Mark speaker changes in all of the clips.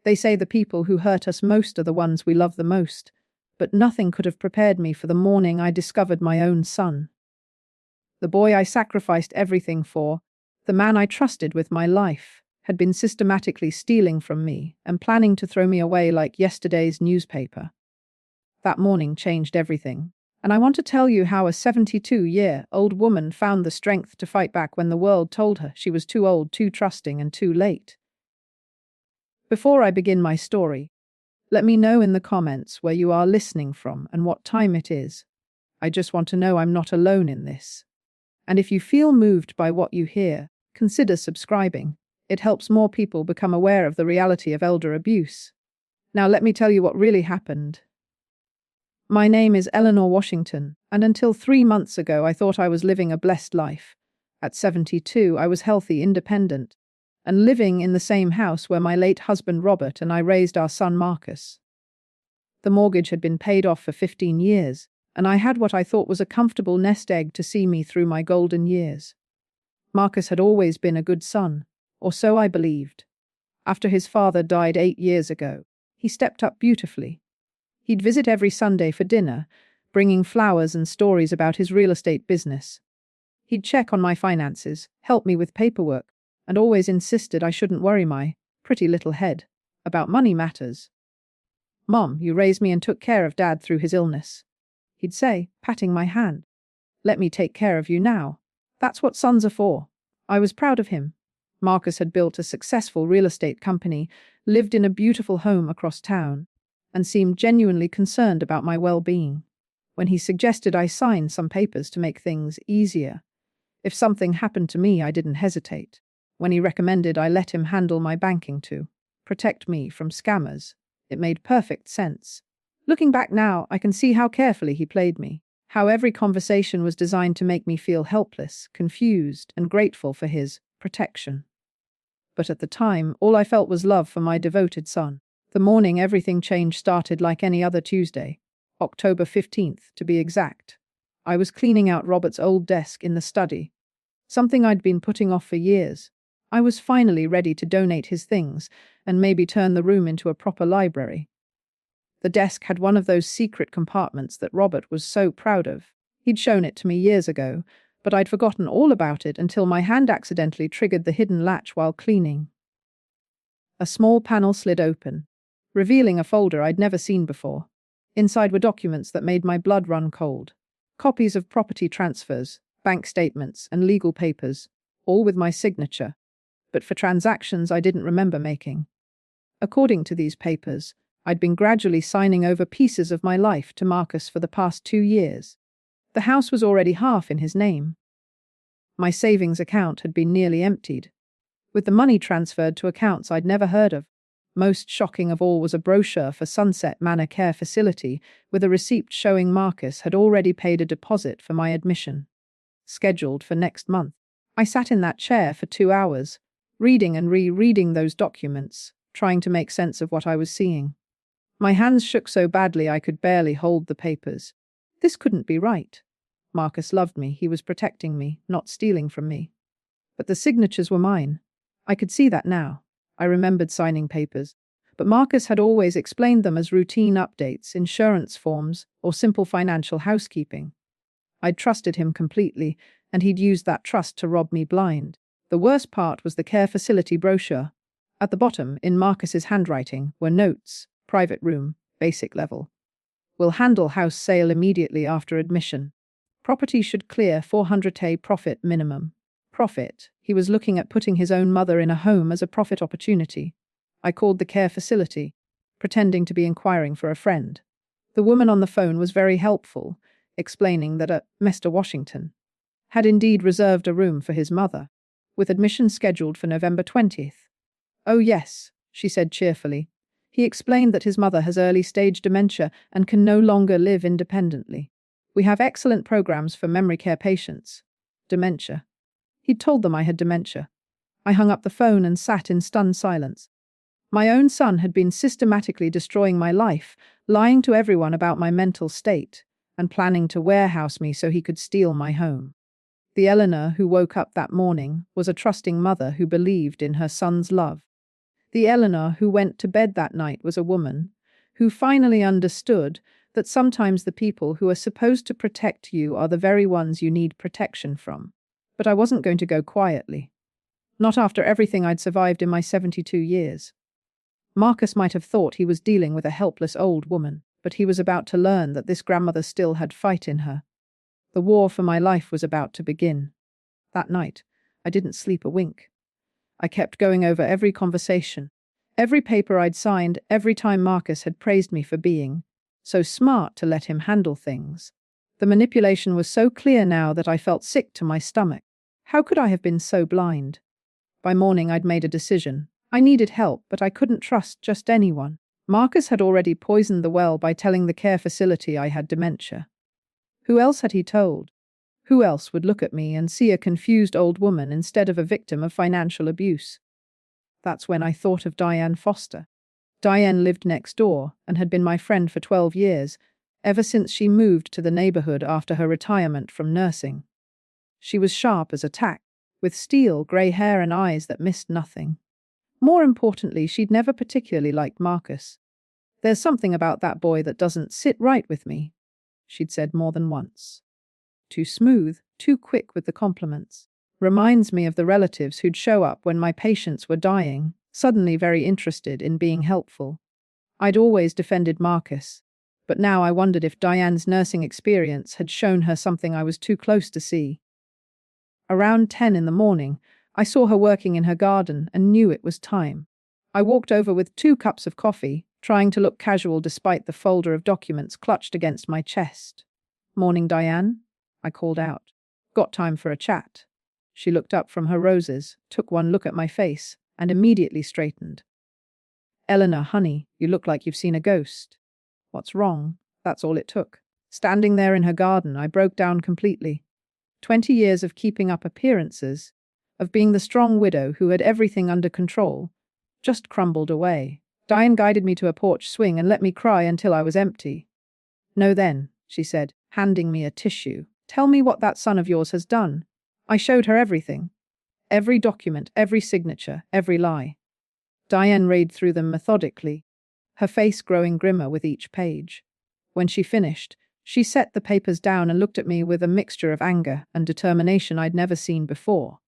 Speaker 1: They say the people who hurt us most are the ones we love the most, but nothing could have prepared me for the morning I discovered my own son. The boy I sacrificed everything for, the man I trusted with my life, had been systematically stealing from me and planning to throw me away like yesterday's newspaper. That morning changed everything, and I want to tell you how a 72-year-old woman found the strength to fight back when the world told her she was too old, too trusting, and too late. Before I begin my story, let me know in the comments where you are listening from and what time it is. I just want to know I'm not alone in this. And if you feel moved by what you hear, consider subscribing. It helps more people become aware of the reality of elder abuse. Now let me tell you what really happened. My name is Eleanor Washington, and until 3 months ago I thought I was living a blessed life. At 72, I was healthy, independent, and living in the same house where my late husband Robert and I raised our son Marcus. The mortgage had been paid off for 15 years, and I had what I thought was a comfortable nest egg to see me through my golden years. Marcus had always been a good son, or so I believed. After his father died 8 years ago, he stepped up beautifully. He'd visit every Sunday for dinner, bringing flowers and stories about his real estate business. He'd check on my finances, help me with paperwork, and always insisted I shouldn't worry my pretty little head about money matters. "Mom, you raised me and took care of Dad through his illness," he'd say, patting my hand. "Let me take care of you now. That's what sons are for." I was proud of him. Marcus had built a successful real estate company, lived in a beautiful home across town, and seemed genuinely concerned about my well-being. When he suggested I sign some papers to make things easier, if something happened to me, I didn't hesitate. When he recommended I let him handle my banking to protect me from scammers, it made perfect sense. Looking back now, I can see how carefully he played me, how every conversation was designed to make me feel helpless, confused, and grateful for his protection. But at the time, all I felt was love for my devoted son. The morning everything changed started like any other Tuesday, October 15th to be exact. I was cleaning out Robert's old desk in the study, something I'd been putting off for years. I was finally ready to donate his things and maybe turn the room into a proper library. The desk had one of those secret compartments that Robert was so proud of. He'd shown it to me years ago, but I'd forgotten all about it until my hand accidentally triggered the hidden latch while cleaning. A small panel slid open, revealing a folder I'd never seen before. Inside were documents that made my blood run cold. Copies of property transfers, bank statements, and legal papers, all with my signature, but for transactions I didn't remember making. According to these papers, I'd been gradually signing over pieces of my life to Marcus for the past 2 years. The house was already half in his name. My savings account had been nearly emptied, with the money transferred to accounts I'd never heard of. Most shocking of all was a brochure for Sunset Manor Care Facility with a receipt showing Marcus had already paid a deposit for my admission, scheduled for next month. I sat in that chair for 2 hours, reading and rereading those documents, trying to make sense of what I was seeing. My hands shook so badly I could barely hold the papers. This couldn't be right. Marcus loved me, he was protecting me, not stealing from me. But the signatures were mine. I could see that now. I remembered signing papers, but Marcus had always explained them as routine updates, insurance forms, or simple financial housekeeping. I'd trusted him completely, and he'd used that trust to rob me blind. The worst part was the care facility brochure. At the bottom, in Marcus's handwriting, were notes: private room, basic level. Will handle house sale immediately after admission. Property should clear 400k profit minimum. Profit. He was looking at putting his own mother in a home as a profit opportunity. I called the care facility, pretending to be inquiring for a friend. The woman on the phone was very helpful, explaining that Mr. Washington had indeed reserved a room for his mother, with admission scheduled for November 20th. "Oh yes," she said cheerfully. He explained that his mother has early-stage dementia and can no longer live independently. "We have excellent programs for memory care patients." Dementia. He'd told them I had dementia. I hung up the phone and sat in stunned silence. My own son had been systematically destroying my life, lying to everyone about my mental state, and planning to warehouse me so he could steal my home. The Eleanor who woke up that morning was a trusting mother who believed in her son's love. The Eleanor who went to bed that night was a woman who finally understood that sometimes the people who are supposed to protect you are the very ones you need protection from. But I wasn't going to go quietly. Not after everything I'd survived in my 72 years. Marcus might have thought he was dealing with a helpless old woman, but he was about to learn that this grandmother still had fight in her. The war for my life was about to begin. That night, I didn't sleep a wink. I kept going over every conversation, every paper I'd signed, every time Marcus had praised me for being so smart to let him handle things. The manipulation was so clear now that I felt sick to my stomach. How could I have been so blind? By morning, I'd made a decision. I needed help, but I couldn't trust just anyone. Marcus had already poisoned the well by telling the care facility I had dementia. Who else had he told? Who else would look at me and see a confused old woman instead of a victim of financial abuse? That's when I thought of Diane Foster. Diane lived next door and had been my friend for 12 years, ever since she moved to the neighborhood after her retirement from nursing. She was sharp as a tack, with steel grey hair and eyes that missed nothing. More importantly, she'd never particularly liked Marcus. "There's something about that boy that doesn't sit right with me," she'd said more than once. Too smooth, too quick with the compliments. Reminds me of the relatives who'd show up when my patients were dying, suddenly very interested in being helpful. I'd always defended Marcus, but now I wondered if Diane's nursing experience had shown her something I was too close to see. Around 10 in the morning, I saw her working in her garden and knew it was time. I walked over with 2 cups of coffee, trying to look casual despite the folder of documents clutched against my chest. "Morning, Diane," I called out. "Got time for a chat?" She looked up from her roses, took one look at my face, and immediately straightened. "Eleanor, honey, you look like you've seen a ghost." "What's wrong?" That's all it took. Standing there in her garden, I broke down completely. 20 years of keeping up appearances, of being the strong widow who had everything under control, just crumbled away. Diane guided me to a porch swing and let me cry until I was empty. "No then," she said, handing me a tissue. "Tell me what that son of yours has done." I showed her everything. Every document, every signature, every lie. Diane read through them methodically, her face growing grimmer with each page. When she finished, she set the papers down and looked at me with a mixture of anger and determination I'd never seen before.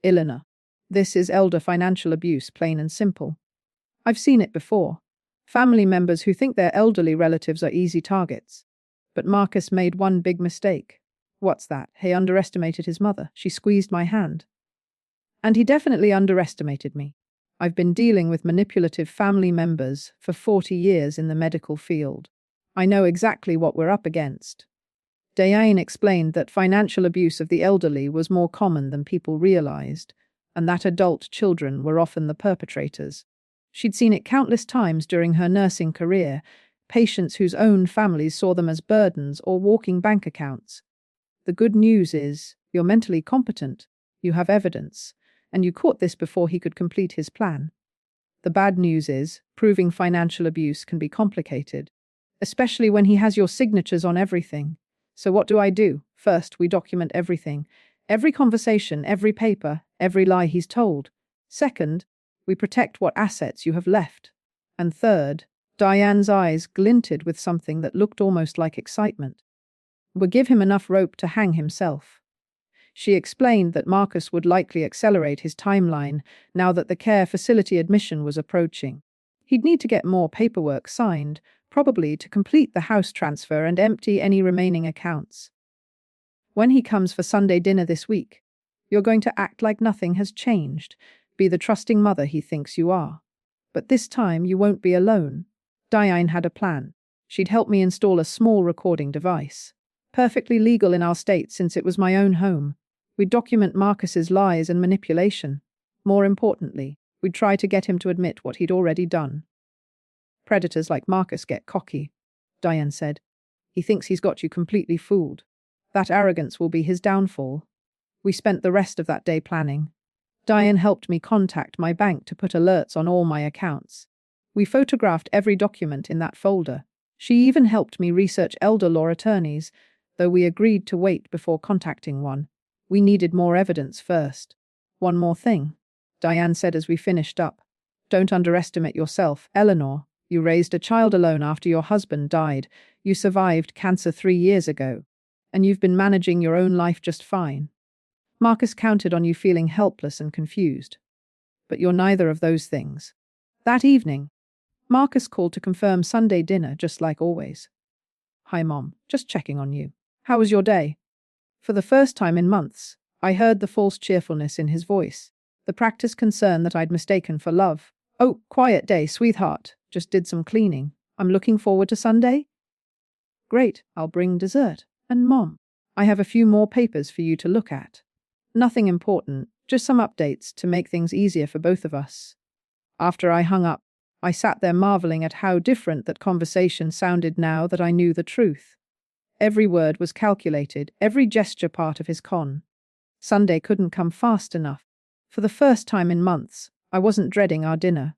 Speaker 1: "Eleanor, this is elder financial abuse, plain and simple. I've seen it before. Family members who think their elderly relatives are easy targets. But Marcus made one big mistake." "What's that?" "He underestimated his mother." She squeezed my hand. "And he definitely underestimated me. I've been dealing with manipulative family members for 40 years in the medical field. I know exactly what we're up against." Diane explained that financial abuse of the elderly was more common than people realized, and that adult children were often the perpetrators. She'd seen it countless times during her nursing career, patients whose own families saw them as burdens or walking bank accounts. "The good news is, you're mentally competent, you have evidence, and you caught this before he could complete his plan. The bad news is, proving financial abuse can be complicated, especially when he has your signatures on everything. So what do? First, we document everything. Every conversation, every paper, every lie he's told. Second, we protect what assets you have left. And third," Diane's eyes glinted with something that looked almost like excitement, "we give him enough rope to hang himself." She explained that Marcus would likely accelerate his timeline now that the care facility admission was approaching. He'd need to get more paperwork signed, probably to complete the house transfer and empty any remaining accounts. "When he comes for Sunday dinner this week, you're going to act like nothing has changed, be the trusting mother he thinks you are. But this time you won't be alone." Diane had a plan. She'd help me install a small recording device. Perfectly legal in our state since it was my own home. We'd document Marcus's lies and manipulation. More importantly, we'd try to get him to admit what he'd already done. "Predators like Marcus get cocky," Diane said. "He thinks he's got you completely fooled. That arrogance will be his downfall." We spent the rest of that day planning. Diane helped me contact my bank to put alerts on all my accounts. We photographed every document in that folder. She even helped me research elder law attorneys, though we agreed to wait before contacting one. We needed more evidence first. "One more thing," Diane said as we finished up. Don't underestimate yourself, Eleanor. You raised a child alone after your husband died. You survived cancer 3 years ago. And you've been managing your own life just fine. Marcus counted on you feeling helpless and confused. But you're neither of those things. That evening, Marcus called to confirm Sunday dinner just like always. Hi, Mom. Just checking on you. How was your day? For the first time in months, I heard the false cheerfulness in his voice, the practiced concern that I'd mistaken for love. Oh, quiet day, sweetheart. Just did some cleaning. I'm looking forward to Sunday. Great, I'll bring dessert. And Mom, I have a few more papers for you to look at. Nothing important, just some updates to make things easier for both of us. After I hung up, I sat there marveling at how different that conversation sounded now that I knew the truth. Every word was calculated, every gesture part of his con. Sunday couldn't come fast enough. For the first time in months, I wasn't dreading our dinner.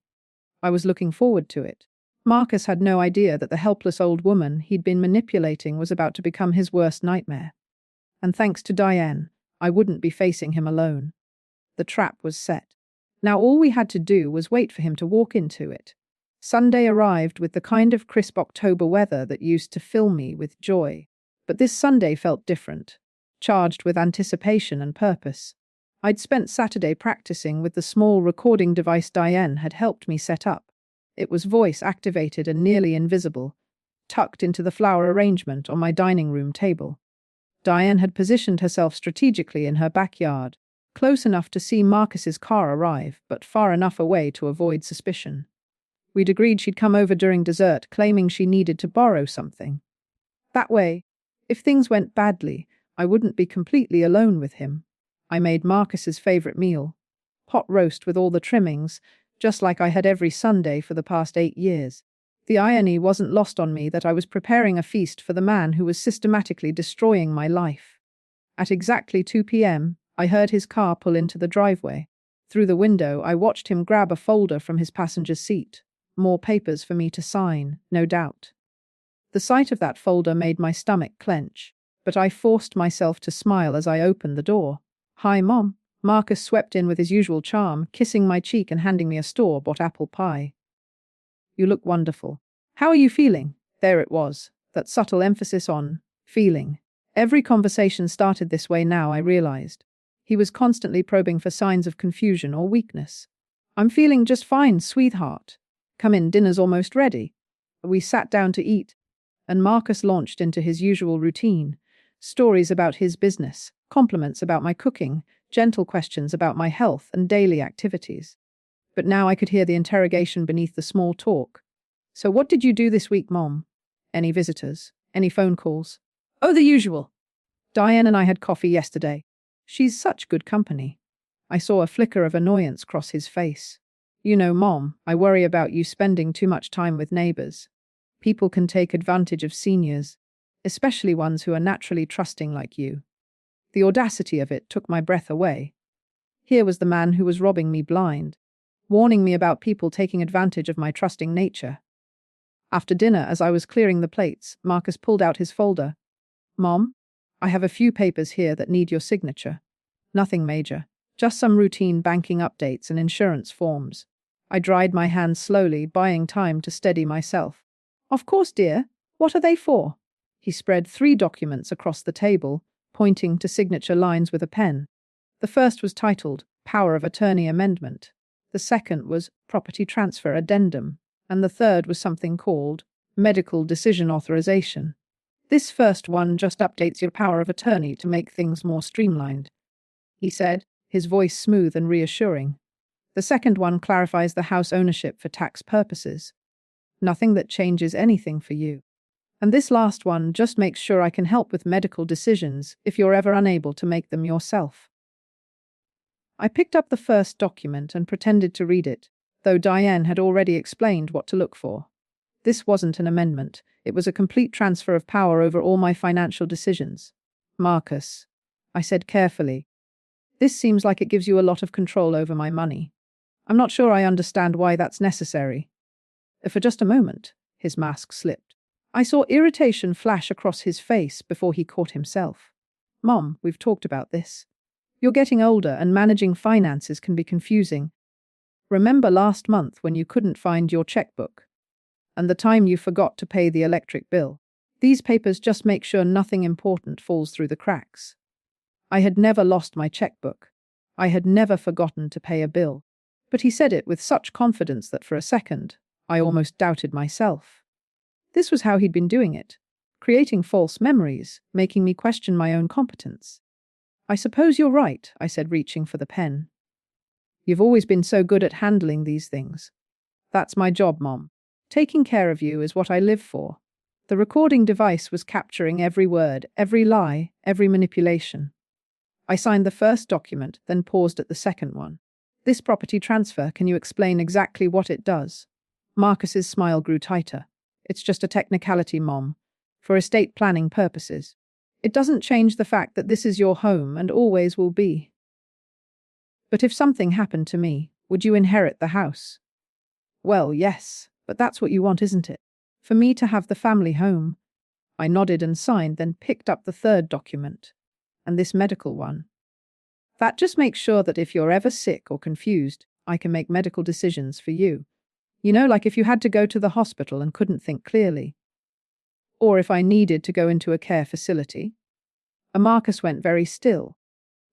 Speaker 1: I was looking forward to it. Marcus had no idea that the helpless old woman he'd been manipulating was about to become his worst nightmare. And thanks to Diane, I wouldn't be facing him alone. The trap was set. Now all we had to do was wait for him to walk into it. Sunday arrived with the kind of crisp October weather that used to fill me with joy. But this Sunday felt different, charged with anticipation and purpose. I'd spent Saturday practicing with the small recording device Diane had helped me set up. It was voice-activated and nearly invisible, tucked into the flower arrangement on my dining room table. Diane had positioned herself strategically in her backyard, close enough to see Marcus's car arrive, but far enough away to avoid suspicion. We'd agreed she'd come over during dessert, claiming she needed to borrow something. That way, if things went badly, I wouldn't be completely alone with him. I made Marcus's favorite meal, pot roast with all the trimmings, just like I had every Sunday for the past 8 years. The irony wasn't lost on me that I was preparing a feast for the man who was systematically destroying my life. At exactly 2 p.m., I heard his car pull into the driveway. Through the window, I watched him grab a folder from his passenger seat. More papers for me to sign, no doubt. The sight of that folder made my stomach clench, but I forced myself to smile as I opened the door. Hi, Mom. Marcus swept in with his usual charm, kissing my cheek and handing me a store-bought apple pie. You look wonderful. How are you feeling? There it was, that subtle emphasis on feeling. Every conversation started this way now, I realized. He was constantly probing for signs of confusion or weakness. I'm feeling just fine, sweetheart. Come in, dinner's almost ready. We sat down to eat, and Marcus launched into his usual routine. Stories about his business, compliments about my cooking, gentle questions about my health and daily activities. But now I could hear the interrogation beneath the small talk. So what did you do this week, Mom? Any visitors? Any phone calls? Oh, the usual. Diane and I had coffee yesterday. She's such good company. I saw a flicker of annoyance cross his face. You know, Mom, I worry about you spending too much time with neighbors. People can take advantage of seniors, especially ones who are naturally trusting like you. The audacity of it took my breath away. Here was the man who was robbing me blind, warning me about people taking advantage of my trusting nature. After dinner, as I was clearing the plates, Marcus pulled out his folder. Mom, I have a few papers here that need your signature. Nothing major, just some routine banking updates and insurance forms. I dried my hands slowly, buying time to steady myself. Of course, dear. What are they for? He spread 3 documents across the table, pointing to signature lines with a pen. The first was titled Power of Attorney Amendment. The second was Property Transfer Addendum. And the third was something called Medical Decision Authorization. This first one just updates your power of attorney to make things more streamlined, he said, his voice smooth and reassuring. The second one clarifies the house ownership for tax purposes. Nothing that changes anything for you. And this last one just makes sure I can help with medical decisions if you're ever unable to make them yourself. I picked up the first document and pretended to read it, though Diane had already explained what to look for. This wasn't an amendment, it was a complete transfer of power over all my financial decisions. Marcus, I said carefully, this seems like it gives you a lot of control over my money. I'm not sure I understand why that's necessary. For just a moment, his mask slipped. I saw irritation flash across his face before he caught himself. Mom, we've talked about this. You're getting older and managing finances can be confusing. Remember last month when you couldn't find your checkbook? And the time you forgot to pay the electric bill? These papers just make sure nothing important falls through the cracks. I had never lost my checkbook. I had never forgotten to pay a bill. But he said it with such confidence that for a second, I almost doubted myself. This was how he'd been doing it, creating false memories, making me question my own competence. I suppose you're right, I said, reaching for the pen. You've always been so good at handling these things. That's my job, Mom. Taking care of you is what I live for. The recording device was capturing every word, every lie, every manipulation. I signed the first document, then paused at the second one. This property transfer, can you explain exactly what it does? Marcus's smile grew tighter. It's just a technicality, Mom, for estate planning purposes. It doesn't change the fact that this is your home and always will be. But if something happened to me, would you inherit the house? Well, yes, but that's what you want, isn't it? For me to have the family home. I nodded and signed, then picked up the third document. And this medical one. That just makes sure that if you're ever sick or confused, I can make medical decisions for you. You know, like if you had to go to the hospital and couldn't think clearly. Or if I needed to go into a care facility. Marcus went very still.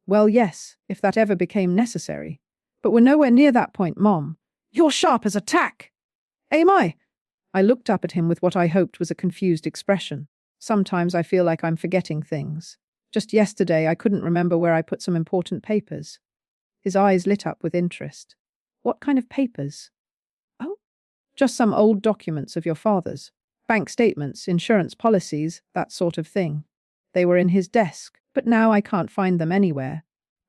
Speaker 1: Well, yes, if that ever became necessary. But we're nowhere near that point, Mom. You're sharp as a tack. Am I? I looked up at him with what I hoped was a confused expression. Sometimes I feel like I'm forgetting things. Just yesterday, I couldn't remember where I put some important papers. His eyes lit up with interest. What kind of papers? Oh, just some old documents of your father's. Bank statements, insurance policies, that sort of thing. They were in his desk, but now I can't find them anywhere.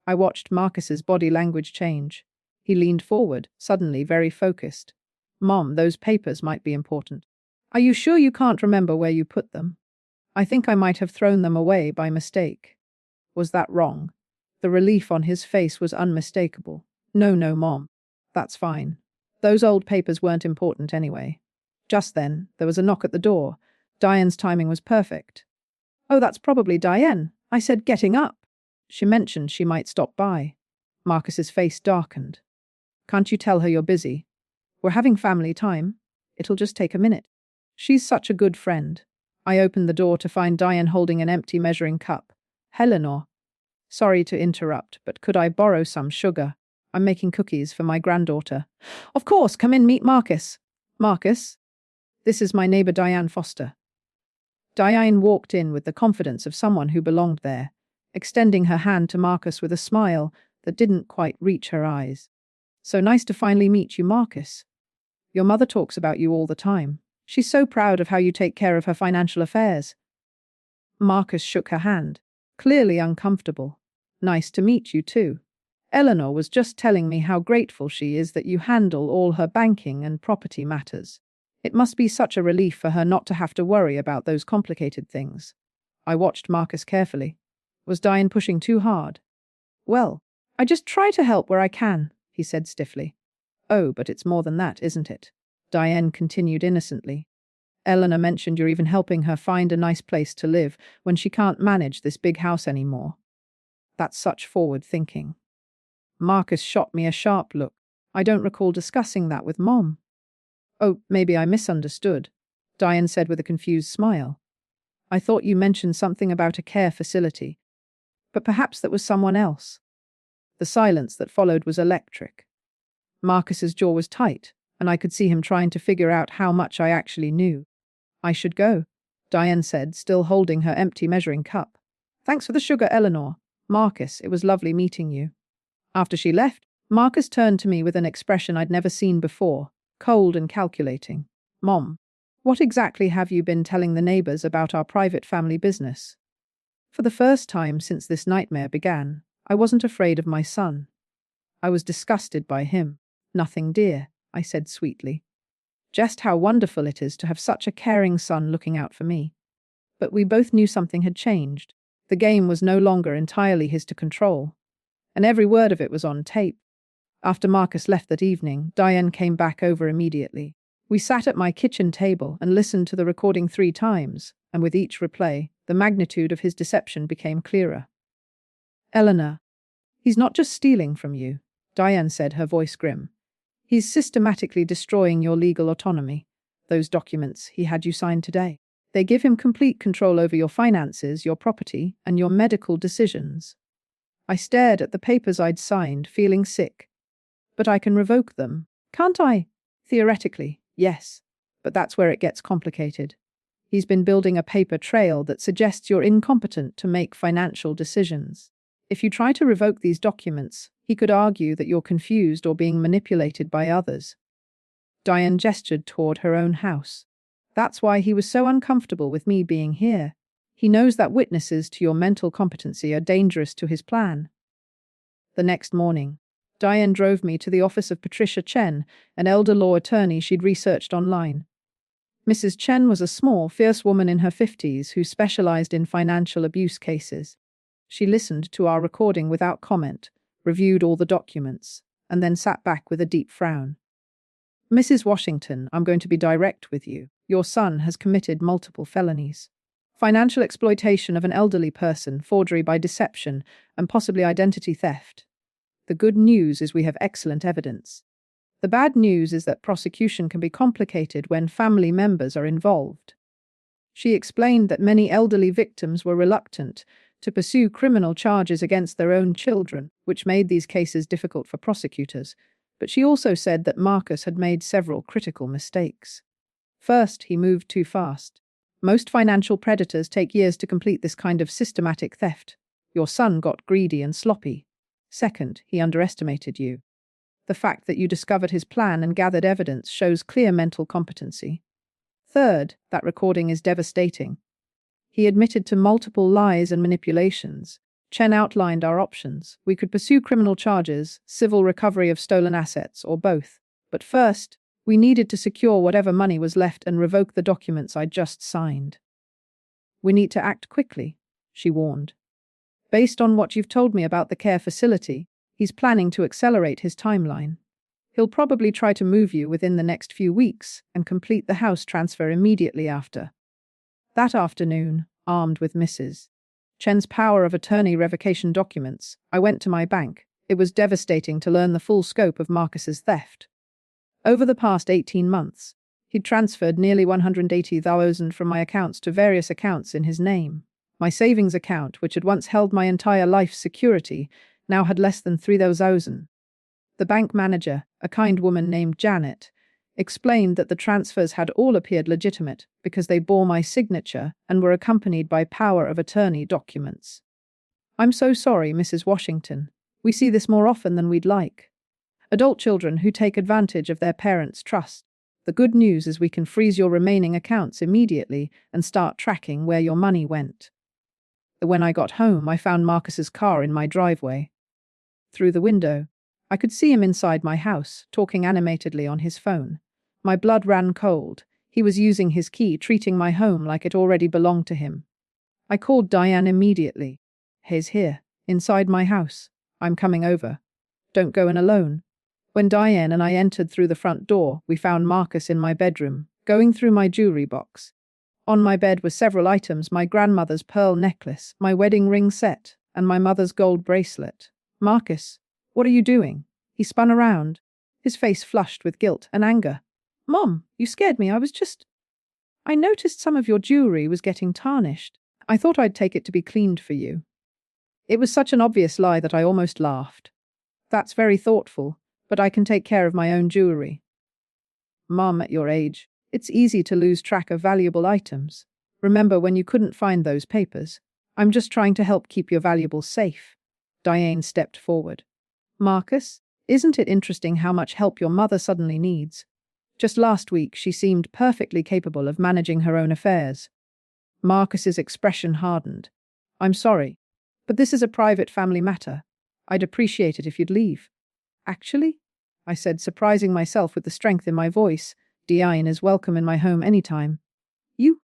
Speaker 1: I watched Marcus's body language change. He leaned forward, suddenly very focused. Mom, those papers might be important. Are you sure you can't remember where you put them? I think I might have thrown them away by mistake. Was that wrong? The relief on his face was unmistakable. No, Mom. That's fine. Those old papers weren't important anyway. Just then, there was a knock at the door. Diane's timing was perfect. Oh, that's probably Diane, I said, getting up. She mentioned she might stop by. Marcus's face darkened. Can't you tell her you're busy? We're having family time. It'll just take a minute. She's such a good friend. I opened the door to find Diane holding an empty measuring cup. Eleanor. Sorry to interrupt, but could I borrow some sugar? I'm making cookies for my granddaughter. Of course, come in, meet Marcus. Marcus? This is my neighbor Diane Foster. Diane walked in with the confidence of someone who belonged there, extending her hand to Marcus with a smile that didn't quite reach her eyes. So nice to finally meet you, Marcus. Your mother talks about you all the time. She's so proud of how you take care of her financial affairs. Marcus shook her hand, clearly uncomfortable. Nice to meet you too. Eleanor was just telling me how grateful she is that you handle all her banking and property matters. It must be such a relief for her not to have to worry about those complicated things. I watched Marcus carefully. Was Diane pushing too hard? Well, I just try to help where I can, he said stiffly. Oh, but it's more than that, isn't it? Diane continued innocently. Eleanor mentioned you're even helping her find a nice place to live when she can't manage this big house anymore. That's such forward thinking. Marcus shot me a sharp look. I don't recall discussing that with Mom. Oh, maybe I misunderstood, Diane said with a confused smile. I thought you mentioned something about a care facility, but perhaps that was someone else. The silence that followed was electric. Marcus's jaw was tight, and I could see him trying to figure out how much I actually knew. I should go, Diane said, still holding her empty measuring cup. Thanks for the sugar, Eleanor. Marcus, it was lovely meeting you. After she left, Marcus turned to me with an expression I'd never seen before, cold and calculating. Mom, what exactly have you been telling the neighbors about our private family business? For the first time since this nightmare began, I wasn't afraid of my son. I was disgusted by him. Nothing, dear, I said sweetly. Just how wonderful it is to have such a caring son looking out for me. But we both knew something had changed. The game was no longer entirely his to control, and every word of it was on tape. After Marcus left that evening, Diane came back over immediately. We sat at my kitchen table and listened to the recording 3 times, and with each replay, the magnitude of his deception became clearer. Eleanor, he's not just stealing from you, Diane said, her voice grim. He's systematically destroying your legal autonomy. Those documents he had you sign today. They give him complete control over your finances, your property, and your medical decisions. I stared at the papers I'd signed, feeling sick. But I can revoke them, can't I? Theoretically, yes. But that's where it gets complicated. He's been building a paper trail that suggests you're incompetent to make financial decisions. If you try to revoke these documents, he could argue that you're confused or being manipulated by others. Diane gestured toward her own house. That's why he was so uncomfortable with me being here. He knows that witnesses to your mental competency are dangerous to his plan. The next morning, Diane drove me to the office of Patricia Chen, an elder law attorney she'd researched online. Mrs. Chen was a small, fierce woman in her 50s who specialized in financial abuse cases. She listened to our recording without comment, reviewed all the documents, and then sat back with a deep frown. Mrs. Washington, I'm going to be direct with you. Your son has committed multiple felonies. Financial exploitation of an elderly person, forgery by deception, and possibly identity theft. The good news is we have excellent evidence. The bad news is that prosecution can be complicated when family members are involved. She explained that many elderly victims were reluctant to pursue criminal charges against their own children, which made these cases difficult for prosecutors. But she also said that Marcus had made several critical mistakes. First, he moved too fast. Most financial predators take years to complete this kind of systematic theft. Your son got greedy and sloppy. Second, he underestimated you. The fact that you discovered his plan and gathered evidence shows clear mental competency. Third, that recording is devastating. He admitted to multiple lies and manipulations. Chen outlined our options. We could pursue criminal charges, civil recovery of stolen assets, or both. But first, we needed to secure whatever money was left and revoke the documents I just signed. We need to act quickly, she warned. Based on what you've told me about the care facility, he's planning to accelerate his timeline. He'll probably try to move you within the next few weeks and complete the house transfer immediately after. That afternoon, armed with Mrs. Chen's power of attorney revocation documents, I went to my bank. It was devastating to learn the full scope of Marcus's theft. Over the past 18 months, he'd transferred nearly $180,000 from my accounts to various accounts in his name. My savings account, which had once held my entire life's security, now had less than $3,000. The bank manager, a kind woman named Janet, explained that the transfers had all appeared legitimate because they bore my signature and were accompanied by power of attorney documents. I'm so sorry, Mrs. Washington. We see this more often than we'd like. Adult children who take advantage of their parents' trust. The good news is we can freeze your remaining accounts immediately and start tracking where your money went. When I got home, I found Marcus's car in my driveway. Through the window, I could see him inside my house, talking animatedly on his phone. My blood ran cold. He was using his key, treating my home like it already belonged to him. I called Diane immediately. He's here, inside my house. I'm coming over. Don't go in alone. When Diane and I entered through the front door, we found Marcus in my bedroom, going through my jewelry box. On my bed were several items: my grandmother's pearl necklace, my wedding ring set, and my mother's gold bracelet. Marcus, what are you doing? He spun around, his face flushed with guilt and anger. Mom, you scared me. I noticed some of your jewelry was getting tarnished. I thought I'd take it to be cleaned for you. It was such an obvious lie that I almost laughed. That's very thoughtful, but I can take care of my own jewelry. Mom, at your age, it's easy to lose track of valuable items. Remember when you couldn't find those papers? I'm just trying to help keep your valuables safe. Diane stepped forward. Marcus, isn't it interesting how much help your mother suddenly needs? Just last week, she seemed perfectly capable of managing her own affairs. Marcus's expression hardened. I'm sorry, but this is a private family matter. I'd appreciate it if you'd leave. Actually, I said, surprising myself with the strength in my voice, Diane is welcome in my home anytime. You,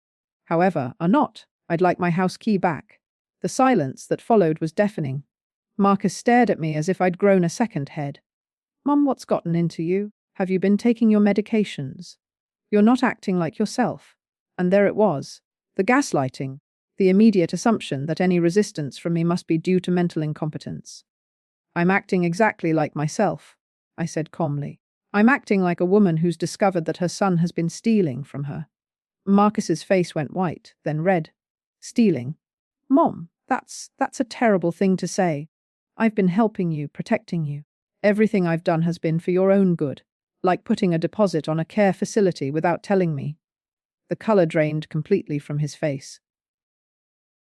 Speaker 1: however, are not. I'd like my house key back. The silence that followed was deafening. Marcus stared at me as if I'd grown a second head. Mum, what's gotten into you? Have you been taking your medications? You're not acting like yourself. And there it was. The gaslighting. The immediate assumption that any resistance from me must be due to mental incompetence. I'm acting exactly like myself, I said calmly. I'm acting like a woman who's discovered that her son has been stealing from her. Marcus's face went white, then red. Stealing? Mom, that's a terrible thing to say. I've been helping you, protecting you. Everything I've done has been for your own good, like putting a deposit on a care facility without telling me. The color drained completely from his face.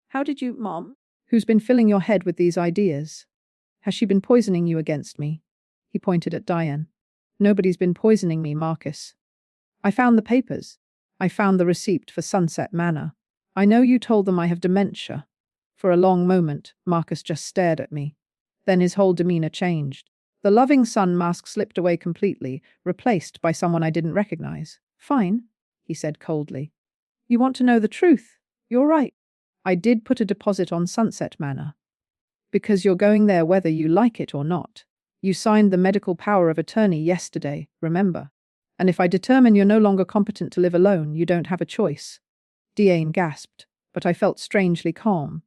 Speaker 1: How did you, Mom? Who's been filling your head with these ideas? Has she been poisoning you against me? He pointed at Diane. Nobody's been poisoning me, Marcus. I found the papers. I found the receipt for Sunset Manor. I know you told them I have dementia. For a long moment, Marcus just stared at me. Then his whole demeanor changed. The loving son mask slipped away completely, replaced by someone I didn't recognize. Fine, he said coldly. You want to know the truth? You're right. I did put a deposit on Sunset Manor. Because you're going there whether you like it or not. You signed the medical power of attorney yesterday, remember? And if I determine you're no longer competent to live alone, you don't have a choice. Diane gasped, but I felt strangely calm.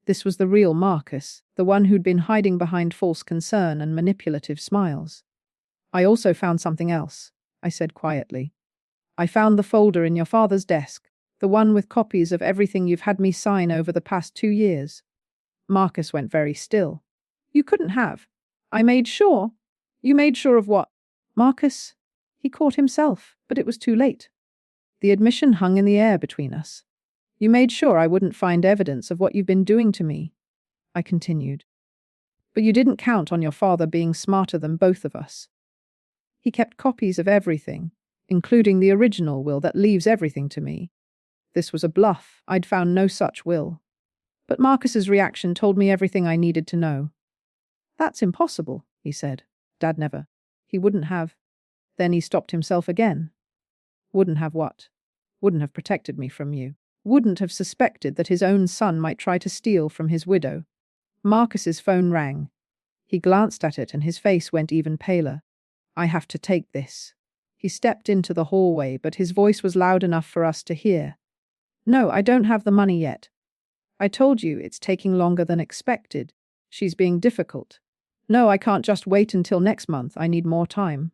Speaker 1: This was the real Marcus, the one who'd been hiding behind false concern and manipulative smiles. I also found something else, I said quietly. I found the folder in your father's desk, the one with copies of everything you've had me sign over the past 2 years. Marcus went very still. You couldn't have. I made sure. You made sure of what? Marcus? He caught himself, but it was too late. The admission hung in the air between us. You made sure I wouldn't find evidence of what you've been doing to me, I continued. But you didn't count on your father being smarter than both of us. He kept copies of everything, including the original will that leaves everything to me. This was a bluff. I'd found no such will. But Marcus's reaction told me everything I needed to know. That's impossible, he said. Dad never. He wouldn't have. Then he stopped himself again. Wouldn't have what? Wouldn't have protected me from you. Wouldn't have suspected that his own son might try to steal from his widow. Marcus's phone rang. He glanced at it and his face went even paler. I have to take this. He stepped into the hallway, but his voice was loud enough for us to hear. No, I don't have the money yet. I told you it's taking longer than expected. She's being difficult. No, I can't just wait until next month. I need more time.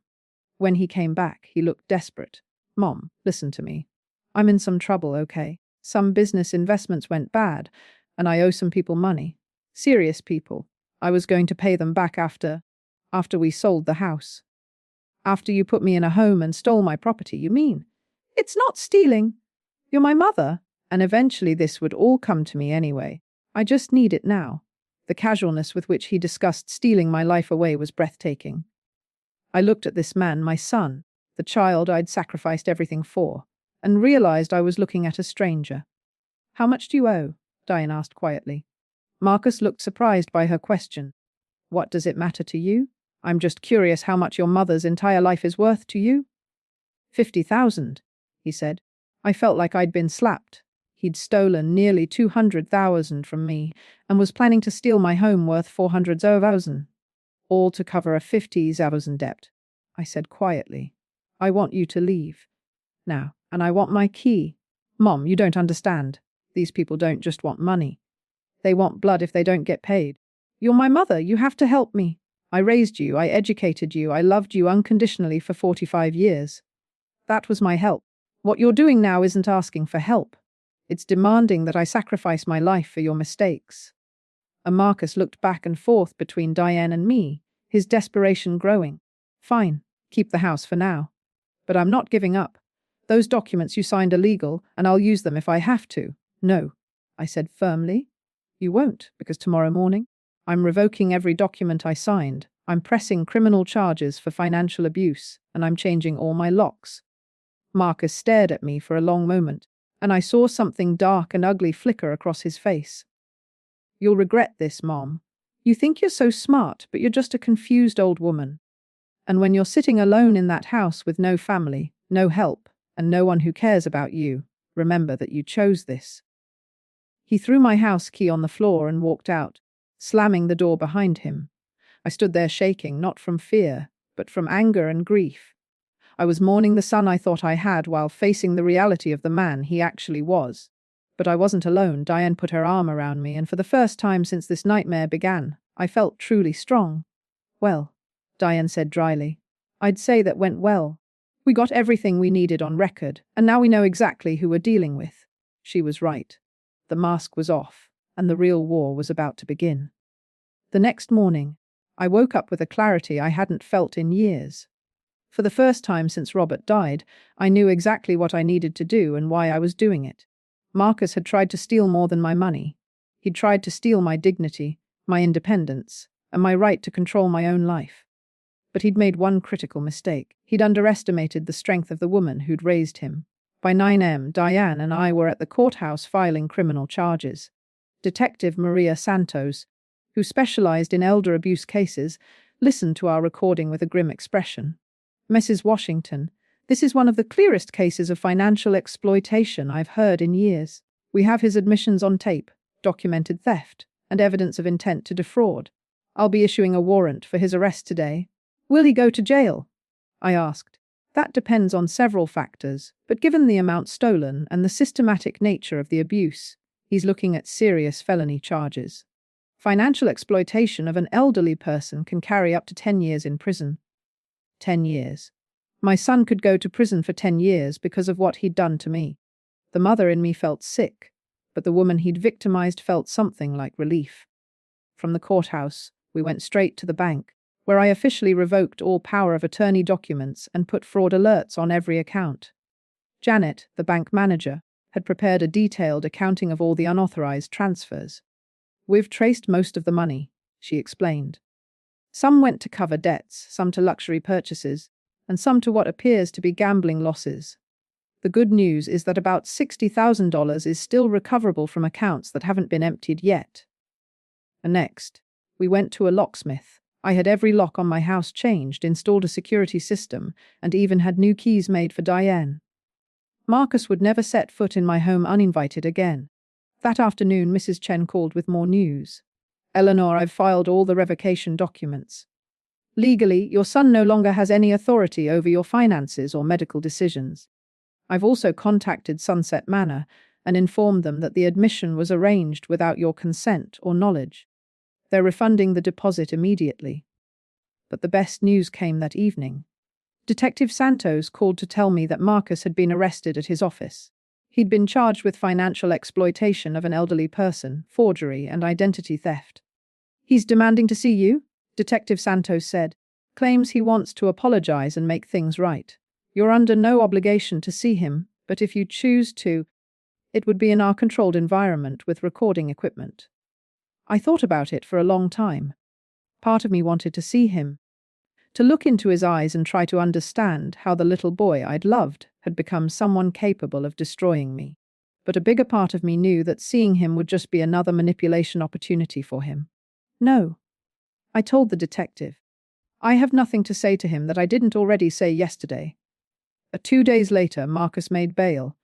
Speaker 1: When he came back, he looked desperate. Mom, listen to me. I'm in some trouble, okay? Some business investments went bad, and I owe some people money. Serious people. I was going to pay them back after we sold the house. After you put me in a home and stole my property, you mean? It's not stealing. You're my mother, and eventually this would all come to me anyway. I just need it now. The casualness with which he discussed stealing my life away was breathtaking. I looked at this man, my son, the child I'd sacrificed everything for, and realized I was looking at a stranger. How much do you owe? Diane asked quietly. Marcus looked surprised by her question. What does it matter to you? I'm just curious how much your mother's entire life is worth to you. 50,000, he said. I felt like I'd been slapped. He'd stolen nearly 200,000 from me and was planning to steal my home worth 400,000. All to cover a 50,000 debt. I said quietly. I want you to leave. Now, and I want my key. Mom, you don't understand. These people don't just want money. They want blood if they don't get paid. You're my mother. You have to help me. I raised you. I educated you. I loved you unconditionally for 45 years. That was my help. What you're doing now isn't asking for help. It's demanding that I sacrifice my life for your mistakes. And Marcus looked back and forth between Diane and me, his desperation growing. Fine, keep the house for now. But I'm not giving up. Those documents you signed are legal, and I'll use them if I have to. No, I said firmly. You won't, because tomorrow morning, I'm revoking every document I signed. I'm pressing criminal charges for financial abuse, and I'm changing all my locks. Marcus stared at me for a long moment, and I saw something dark and ugly flicker across his face. You'll regret this, Mom. You think you're so smart, but you're just a confused old woman. And when you're sitting alone in that house with no family, no help, and no one who cares about you, remember that you chose this. He threw my house key on the floor and walked out, slamming the door behind him. I stood there shaking, not from fear, but from anger and grief. I was mourning the son I thought I had while facing the reality of the man he actually was. But I wasn't alone. Diane put her arm around me, and for the first time since this nightmare began, I felt truly strong. Well, Diane said dryly, I'd say that went well. We got everything we needed on record, and now we know exactly who we're dealing with. She was right. The mask was off, and the real war was about to begin. The next morning, I woke up with a clarity I hadn't felt in years. For the first time since Robert died, I knew exactly what I needed to do and why I was doing it. Marcus had tried to steal more than my money. He'd tried to steal my dignity, my independence, and my right to control my own life. But he'd made one critical mistake. He'd underestimated the strength of the woman who'd raised him. By 9 a.m., Diane and I were at the courthouse filing criminal charges. Detective Maria Santos, who specialized in elder abuse cases, listened to our recording with a grim expression. Mrs. Washington, this is one of the clearest cases of financial exploitation I've heard in years. We have his admissions on tape, documented theft, and evidence of intent to defraud. I'll be issuing a warrant for his arrest today. Will he go to jail? I asked. That depends on several factors, but given the amount stolen and the systematic nature of the abuse, he's looking at serious felony charges. Financial exploitation of an elderly person can carry up to 10 years in prison. 10 years. My son could go to prison for 10 years because of what he'd done to me. The mother in me felt sick, but the woman he'd victimized felt something like relief. From the courthouse, we went straight to the bank, where I officially revoked all power of attorney documents and put fraud alerts on every account. Janet, the bank manager, had prepared a detailed accounting of all the unauthorized transfers. We've traced most of the money, she explained. Some went to cover debts, some to luxury purchases, and some to what appears to be gambling losses. The good news is that about $60,000 is still recoverable from accounts that haven't been emptied yet. And next, we went to a locksmith. I had every lock on my house changed, installed a security system, and even had new keys made for Diane. Marcus would never set foot in my home uninvited again. That afternoon, Mrs. Chen called with more news. Eleanor, I've filed all the revocation documents. Legally, your son no longer has any authority over your finances or medical decisions. I've also contacted Sunset Manor and informed them that the admission was arranged without your consent or knowledge. They're refunding the deposit immediately. But the best news came that evening. Detective Santos called to tell me that Marcus had been arrested at his office. He'd been charged with financial exploitation of an elderly person, forgery, and identity theft. He's demanding to see you, Detective Santos said. Claims he wants to apologize and make things right. You're under no obligation to see him, but if you choose to, it would be in our controlled environment with recording equipment. I thought about it for a long time. Part of me wanted to see him, to look into his eyes and try to understand how the little boy I'd loved had become someone capable of destroying me. But a bigger part of me knew that seeing him would just be another manipulation opportunity for him. No, I told the detective. I have nothing to say to him that I didn't already say yesterday. 2 days later, Marcus made bail.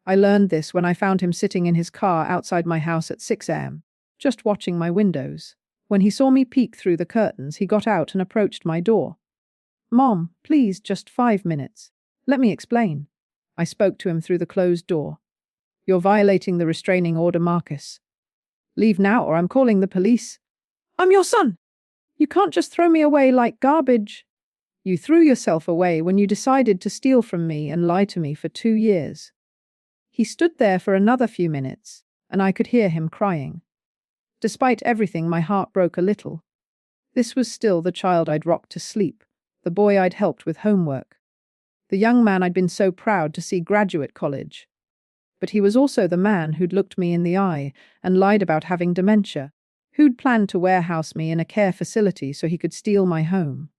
Speaker 1: I learned this when I found him sitting in his car outside my house at 6 a.m., just watching my windows. When he saw me peek through the curtains, he got out and approached my door. Mom, please, just 5 minutes. Let me explain. I spoke to him through the closed door. You're violating the restraining order, Marcus. Leave now or I'm calling the police. I'm your son. You can't just throw me away like garbage. You threw yourself away when you decided to steal from me and lie to me for 2 years. He stood there for another few minutes, and I could hear him crying. Despite everything, my heart broke a little. This was still the child I'd rocked to sleep, the boy I'd helped with homework, the young man I'd been so proud to see graduate college. But he was also the man who'd looked me in the eye and lied about having dementia, who'd planned to warehouse me in a care facility so he could steal my home,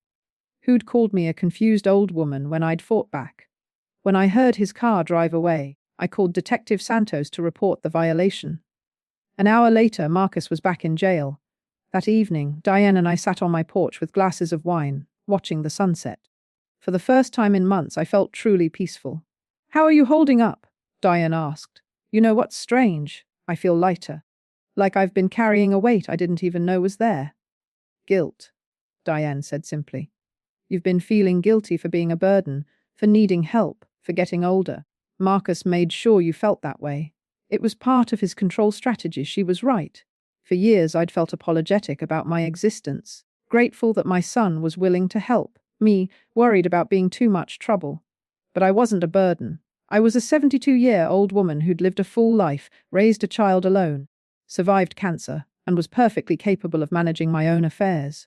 Speaker 1: who'd called me a confused old woman when I'd fought back. When I heard his car drive away, I called Detective Santos to report the violation. An hour later, Marcus was back in jail. That evening, Diane and I sat on my porch with glasses of wine, watching the sunset. For the first time in months, I felt truly peaceful. How are you holding up? Diane asked. You know what's strange? I feel lighter. Like I've been carrying a weight I didn't even know was there. Guilt, Diane said simply. You've been feeling guilty for being a burden, for needing help, for getting older. Marcus made sure you felt that way. It was part of his control strategy. She was right. For years I'd felt apologetic about my existence, grateful that my son was willing to help, Me, worried about being too much trouble. But I wasn't a burden. I was a 72-year-old woman who'd lived a full life, raised a child alone, survived cancer, and was perfectly capable of managing my own affairs.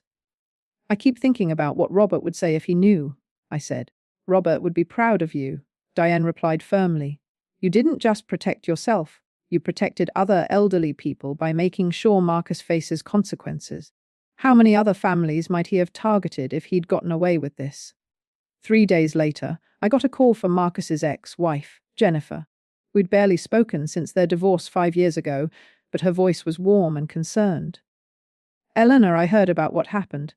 Speaker 1: I keep thinking about what Robert would say if he knew, I said. Robert would be proud of you, Diane replied firmly. You didn't just protect yourself, you protected other elderly people by making sure Marcus faces consequences. How many other families might he have targeted if he'd gotten away with this? 3 days later, I got a call from Marcus's ex-wife, Jennifer. We'd barely spoken since their divorce 5 years ago, but her voice was warm and concerned. Eleanor, I heard about what happened.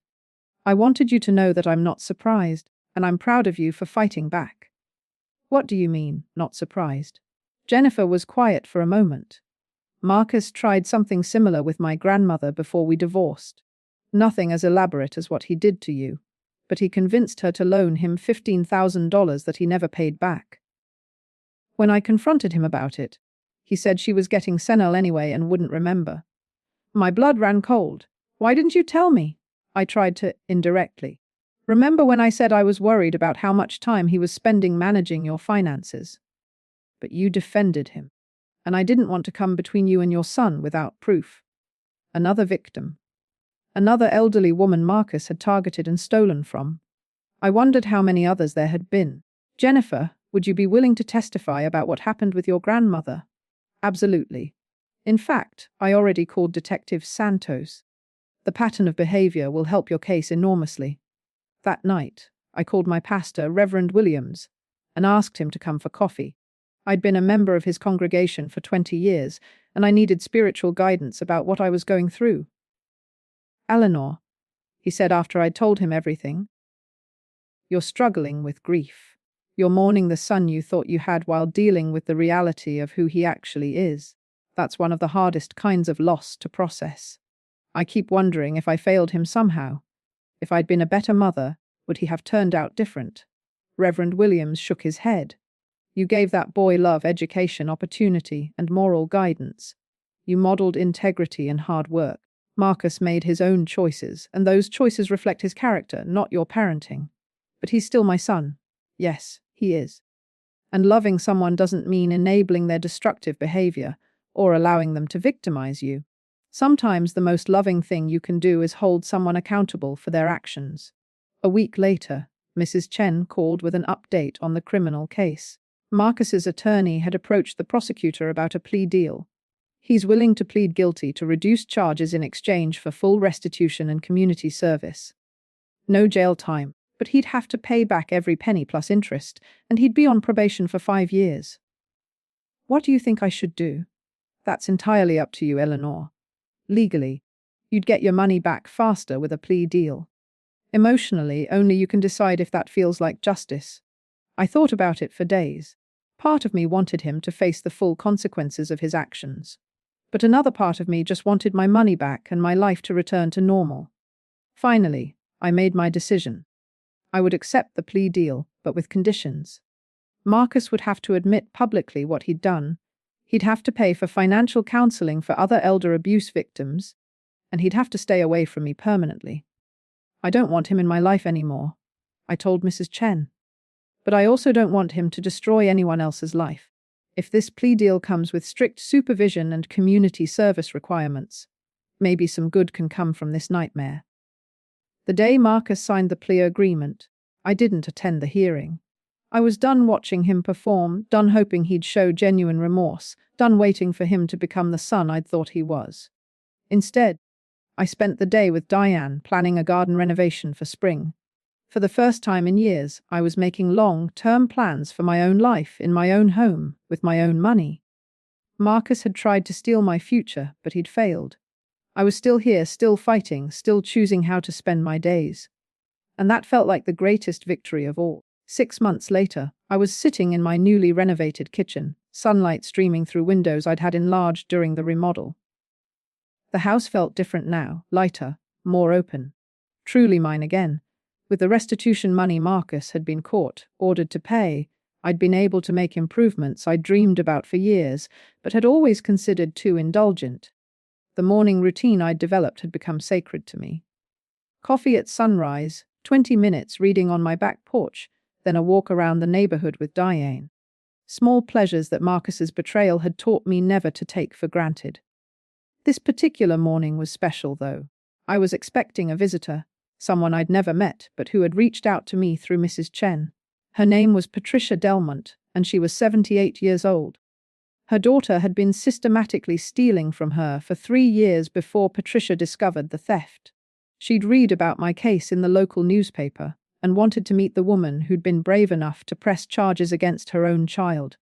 Speaker 1: I wanted you to know that I'm not surprised, and I'm proud of you for fighting back. What do you mean, not surprised? Jennifer was quiet for a moment. Marcus tried something similar with my grandmother before we divorced. Nothing as elaborate as what he did to you, but he convinced her to loan him $15,000 that he never paid back. When I confronted him about it, he said she was getting senile anyway and wouldn't remember. My blood ran cold. Why didn't you tell me? I tried to, indirectly. Remember when I said I was worried about how much time he was spending managing your finances? But you defended him, and I didn't want to come between you and your son without proof. Another victim. Another elderly woman Marcus had targeted and stolen from. I wondered how many others there had been. Jennifer, would you be willing to testify about what happened with your grandmother? Absolutely. In fact, I already called Detective Santos. The pattern of behavior will help your case enormously. That night, I called my pastor, Reverend Williams, and asked him to come for coffee. I'd been a member of his congregation for 20 years, and I needed spiritual guidance about what I was going through. Eleanor, he said after I'd told him everything, you're struggling with grief. You're mourning the son you thought you had while dealing with the reality of who he actually is. That's one of the hardest kinds of loss to process. I keep wondering if I failed him somehow. If I'd been a better mother, would he have turned out different? Reverend Williams shook his head. You gave that boy love, education, opportunity, and moral guidance. You modeled integrity and hard work. Marcus made his own choices, and those choices reflect his character, not your parenting. But he's still my son. Yes, he is. And loving someone doesn't mean enabling their destructive behavior or allowing them to victimize you. Sometimes the most loving thing you can do is hold someone accountable for their actions. A week later, Mrs. Chen called with an update on the criminal case. Marcus's attorney had approached the prosecutor about a plea deal. He's willing to plead guilty to reduced charges in exchange for full restitution and community service. No jail time, but he'd have to pay back every penny plus interest, and he'd be on probation for 5 years. What do you think I should do? That's entirely up to you, Eleanor. Legally, you'd get your money back faster with a plea deal. Emotionally, only you can decide if that feels like justice. I thought about it for days. Part of me wanted him to face the full consequences of his actions. But another part of me just wanted my money back and my life to return to normal. Finally, I made my decision. I would accept the plea deal, but with conditions. Marcus would have to admit publicly what he'd done. He'd have to pay for financial counseling for other elder abuse victims, and he'd have to stay away from me permanently. I don't want him in my life anymore, I told Mrs. Chen. But I also don't want him to destroy anyone else's life. If this plea deal comes with strict supervision and community service requirements, maybe some good can come from this nightmare. The day Marcus signed the plea agreement, I didn't attend the hearing. I was done watching him perform, done hoping he'd show genuine remorse, done waiting for him to become the son I'd thought he was. Instead, I spent the day with Diane planning a garden renovation for spring. For the first time in years, I was making long-term plans for my own life in my own home, with my own money. Marcus had tried to steal my future, but he'd failed. I was still here, still fighting, still choosing how to spend my days. And that felt like the greatest victory of all. 6 months later, I was sitting in my newly renovated kitchen, sunlight streaming through windows I'd had enlarged during the remodel. The house felt different now, lighter, more open. Truly mine again. With the restitution money Marcus had been caught, ordered to pay, I'd been able to make improvements I'd dreamed about for years, but had always considered too indulgent. The morning routine I'd developed had become sacred to me. Coffee at sunrise, 20 minutes reading on my back porch, then a walk around the neighborhood with Diane. Small pleasures that Marcus's betrayal had taught me never to take for granted. This particular morning was special, though. I was expecting a visitor, someone I'd never met but who had reached out to me through Mrs. Chen. Her name was Patricia Delmont, and she was 78 years old. Her daughter had been systematically stealing from her for 3 years before Patricia discovered the theft. She'd read about my case in the local newspaper and wanted to meet the woman who'd been brave enough to press charges against her own child.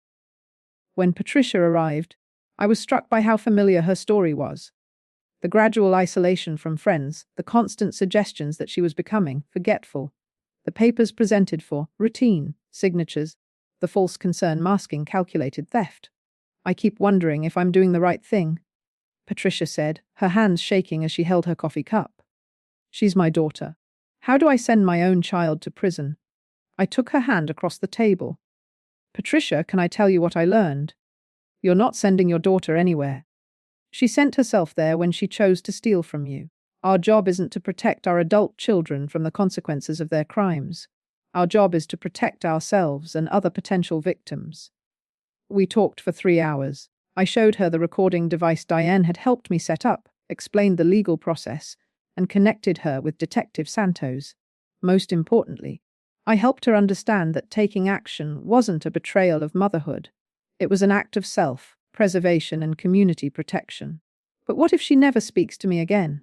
Speaker 1: When Patricia arrived, I was struck by how familiar her story was. The gradual isolation from friends, the constant suggestions that she was becoming forgetful, the papers presented for routine signatures, the false concern masking calculated theft. I keep wondering if I'm doing the right thing, Patricia said, her hands shaking as she held her coffee cup. She's my daughter. How do I send my own child to prison? I took her hand across the table. Patricia, can I tell you what I learned? You're not sending your daughter anywhere. She sent herself there when she chose to steal from you. Our job isn't to protect our adult children from the consequences of their crimes. Our job is to protect ourselves and other potential victims. We talked for 3 hours. I showed her the recording device Diane had helped me set up, explained the legal process, and connected her with Detective Santos. Most importantly, I helped her understand that taking action wasn't a betrayal of motherhood. It was an act of self-preservation and community protection. But what if she never speaks to me again?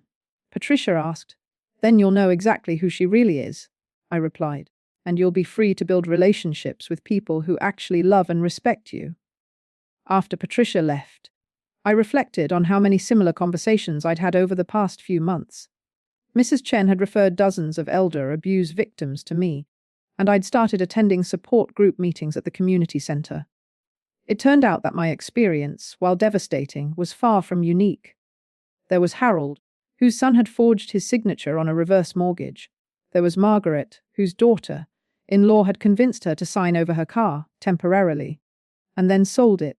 Speaker 1: Patricia asked. Then you'll know exactly who she really is, I replied, and you'll be free to build relationships with people who actually love and respect you. After Patricia left, I reflected on how many similar conversations I'd had over the past few months. Mrs. Chen had referred dozens of elder abuse victims to me, and I'd started attending support group meetings at the community center. It turned out that my experience, while devastating, was far from unique. There was Harold, whose son had forged his signature on a reverse mortgage. There was Margaret, whose daughter-in-law had convinced her to sign over her car, temporarily, and then sold it.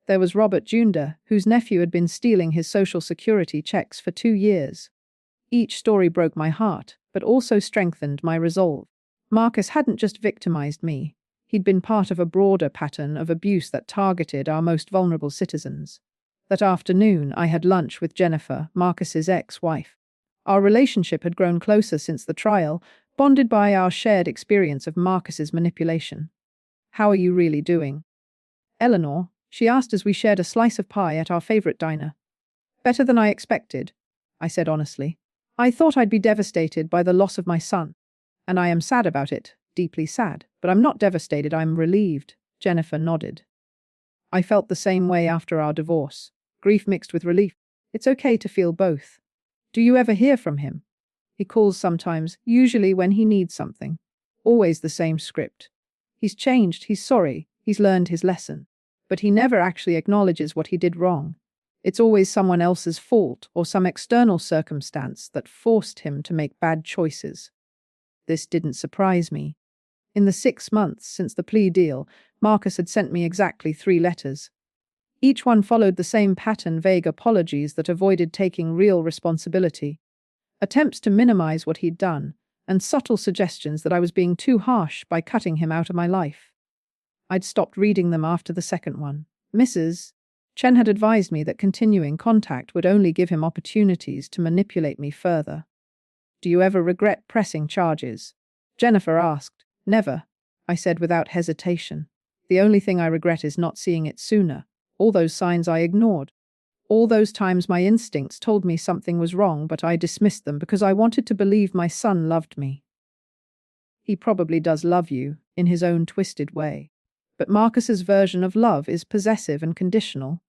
Speaker 1: There was Robert Jr., whose nephew had been stealing his Social Security checks for 2 years. Each story broke my heart, but also strengthened my resolve. Marcus hadn't just victimized me. He'd been part of a broader pattern of abuse that targeted our most vulnerable citizens. That afternoon, I had lunch with Jennifer, Marcus's ex-wife. Our relationship had grown closer since the trial, bonded by our shared experience of Marcus's manipulation. "How are you really doing, Eleanor?" she asked as we shared a slice of pie at our favorite diner. "Better than I expected," I said honestly. "I thought I'd be devastated by the loss of my son. And I am sad about it, deeply sad. But I'm not devastated, I'm relieved," Jennifer nodded. I felt the same way after our divorce. Grief mixed with relief. It's okay to feel both. Do you ever hear from him? He calls sometimes, usually when he needs something. Always the same script. He's changed, he's sorry, he's learned his lesson. But he never actually acknowledges what he did wrong. It's always someone else's fault or some external circumstance that forced him to make bad choices. This didn't surprise me. In the 6 months since the plea deal, Marcus had sent me exactly 3 letters. Each one followed the same pattern: vague apologies that avoided taking real responsibility, attempts to minimize what he'd done, and subtle suggestions that I was being too harsh by cutting him out of my life. I'd stopped reading them after the second one. Mrs. Chen had advised me that continuing contact would only give him opportunities to manipulate me further. "Do you ever regret pressing charges?" Jennifer asked. "Never," I said without hesitation. "The only thing I regret is not seeing it sooner. All those signs I ignored. All those times my instincts told me something was wrong, but I dismissed them because I wanted to believe my son loved me." He probably does love you, in his own twisted way. But Marcus's version of love is possessive and conditional.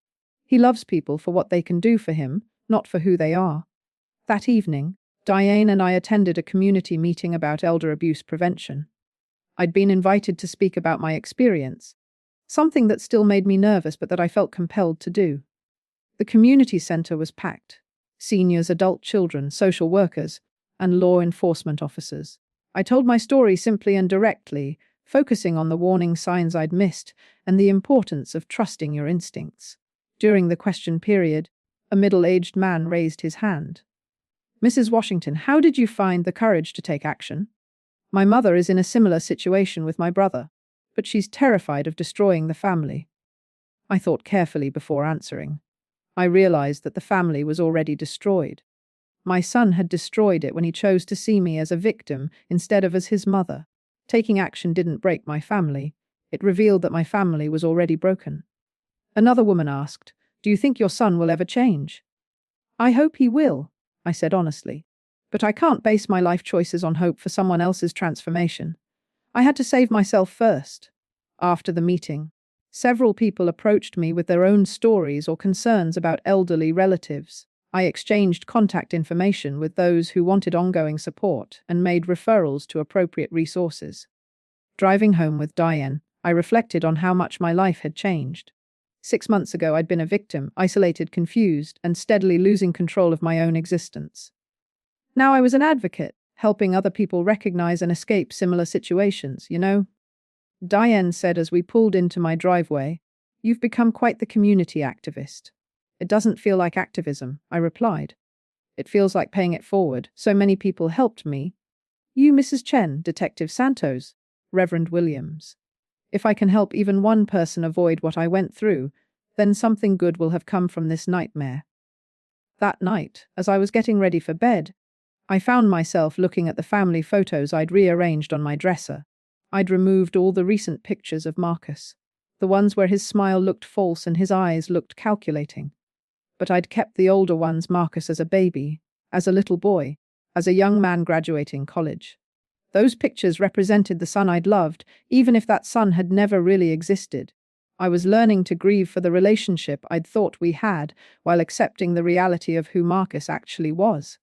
Speaker 1: He loves people for what they can do for him, not for who they are. That evening, Diane and I attended a community meeting about elder abuse prevention. I'd been invited to speak about my experience, something that still made me nervous but that I felt compelled to do. The community center was packed. Seniors, adult children, social workers, and law enforcement officers. I told my story simply and directly, focusing on the warning signs I'd missed and the importance of trusting your instincts. During the question period, a middle-aged man raised his hand. "Mrs. Washington, how did you find the courage to take action?" My mother is in a similar situation with my brother, but she's terrified of destroying the family. I thought carefully before answering. I realized that the family was already destroyed. My son had destroyed it when he chose to see me as a victim instead of as his mother. Taking action didn't break my family. It revealed that my family was already broken. Another woman asked, "Do you think your son will ever change?" "I hope he will," I said honestly. "But I can't base my life choices on hope for someone else's transformation. I had to save myself first." After the meeting, several people approached me with their own stories or concerns about elderly relatives. I exchanged contact information with those who wanted ongoing support and made referrals to appropriate resources. Driving home with Diane, I reflected on how much my life had changed. 6 months ago, I'd been a victim, isolated, confused, and steadily losing control of my own existence. Now I was an advocate, helping other people recognize and escape similar situations, you know? Diane said as we pulled into my driveway, "You've become quite the community activist." "It doesn't feel like activism," I replied. "It feels like paying it forward. So many people helped me." "You, Mrs. Chen, Detective Santos, Reverend Williams. If I can help even one person avoid what I went through, then something good will have come from this nightmare." That night, as I was getting ready for bed, I found myself looking at the family photos I'd rearranged on my dresser. I'd removed all the recent pictures of Marcus, the ones where his smile looked false and his eyes looked calculating. But I'd kept the older ones, Marcus as a baby, as a little boy, as a young man graduating college. Those pictures represented the son I'd loved, even if that son had never really existed. I was learning to grieve for the relationship I'd thought we had, while accepting the reality of who Marcus actually was.